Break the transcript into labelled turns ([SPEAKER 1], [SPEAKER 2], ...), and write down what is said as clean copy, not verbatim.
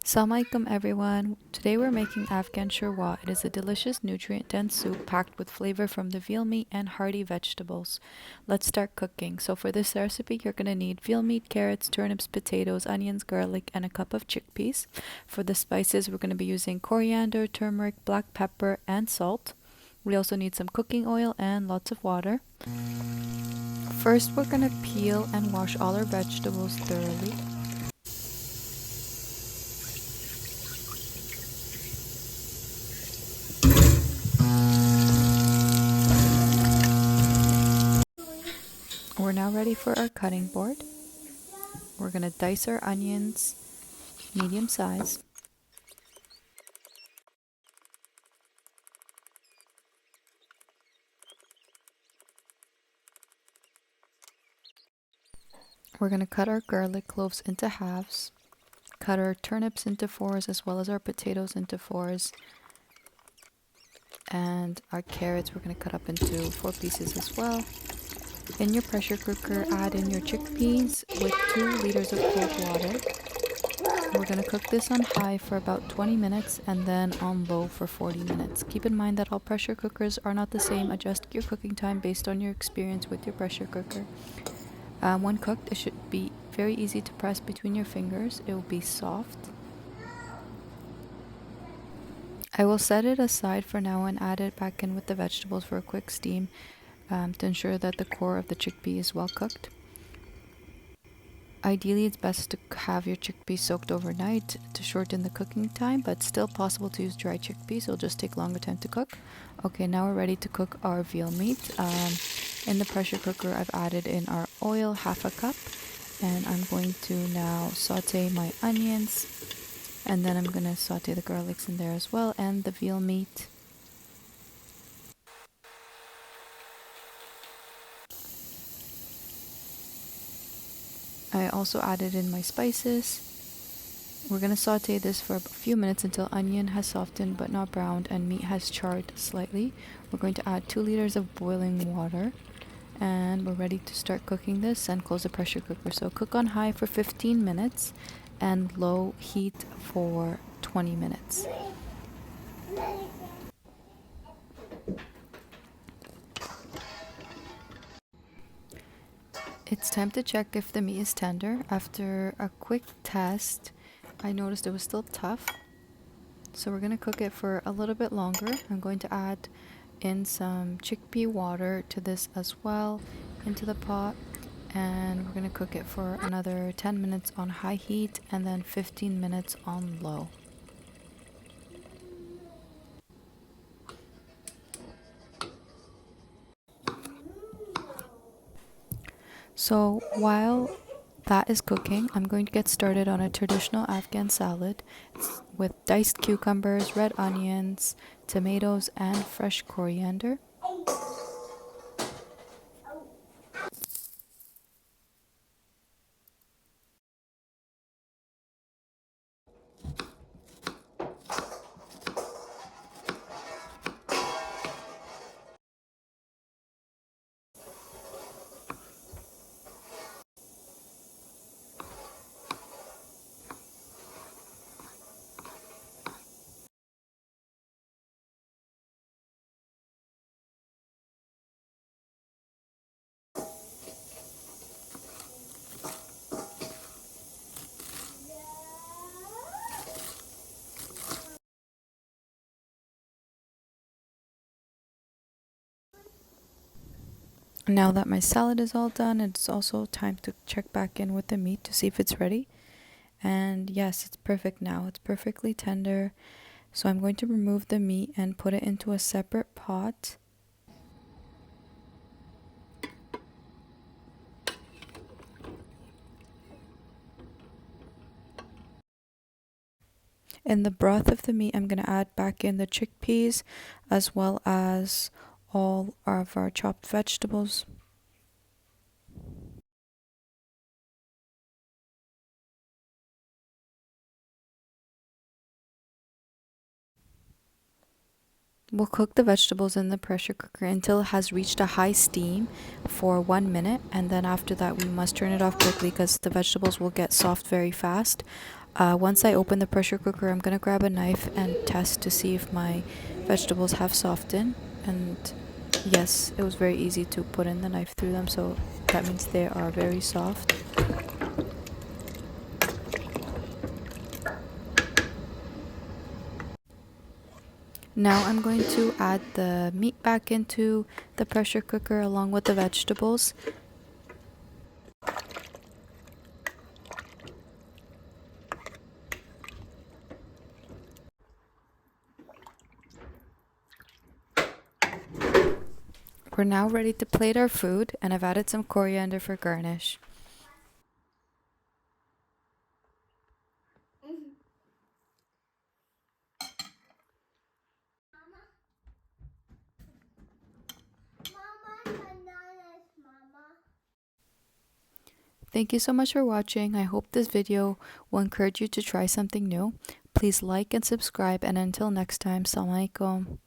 [SPEAKER 1] Assalamu alaikum everyone. Today we're making Afghan Shorwa. It is a delicious nutrient-dense soup packed with flavor from the veal meat and hearty vegetables. Let's start cooking. So for this recipe you're going to need veal meat, carrots, turnips, potatoes, onions, garlic, and a cup of chickpeas. For the spices we're going to be using coriander, turmeric, black pepper, and salt. We also need some cooking oil and lots of water. First we're going to peel and wash all our vegetables thoroughly. We're now ready for our cutting board. We're going to dice our onions medium size. We're going to cut our garlic cloves into halves, cut our turnips into fours as well as our potatoes into fours, and our carrots we're going to cut up into 4 pieces as well. In your pressure cooker, add in your chickpeas with 2 liters of cold water. We're going to cook this on high for about 20 minutes and then on low for 40 minutes. Keep in mind that all pressure cookers are not the same. Adjust your cooking time based on your experience with your pressure cooker. When cooked, it should be very easy to press between your fingers. It will be soft. I will set it aside for now and add it back in with the vegetables for a quick steam to ensure that the core of the chickpea is well cooked. Ideally, it's best to have your chickpeas soaked overnight to shorten the cooking time, but still possible to use dry chickpeas. It'll just take longer time to cook. Okay, now we're ready to cook our veal meat. In the pressure cooker, I've added in our oil, half a cup, and I'm going to now saute my onions, and then I'm going to saute the garlics in there as well, and the veal meat. I also added in my spices. We're going to saute this for a few minutes until onion has softened but not browned and meat has charred slightly. We're going to add 2 liters of boiling water, and we're ready to start cooking this and close the pressure cooker. So cook on high for 15 minutes and low heat for 20 minutes. It's time to check if the meat is tender. After a quick test, I noticed it was still tough. So we're going to cook it for a little bit longer. I'm going to add in some chickpea water to this as well into the pot. And we're going to cook it for another 10 minutes on high heat and then 15 minutes on low. So while that is cooking, I'm going to get started on a traditional Afghan salad with diced cucumbers, red onions, tomatoes, and fresh coriander. Now that my salad is all done, it's also time to check back in with the meat to see if it's ready. And yes, it's perfect now. It's perfectly tender. So I'm going to remove the meat and put it into a separate pot. In the broth of the meat, I'm going to add back in the chickpeas as well as all of our chopped vegetables. We'll cook the vegetables in the pressure cooker until it has reached a high steam for 1 minute, and then after that we must turn it off quickly because the vegetables will get soft very fast. Once I open the pressure cooker, I'm gonna grab a knife and test to see if my vegetables have softened, and yes, it was very easy to put in the knife through them, so that means they are very soft. Now I'm going to add the meat back into the pressure cooker along with the vegetables. We're now ready to plate our food, and I've added some coriander for garnish. Thank you so much for watching. I hope this video will encourage you to try something new. Please like and subscribe, and until next time, Assalamu alaikum.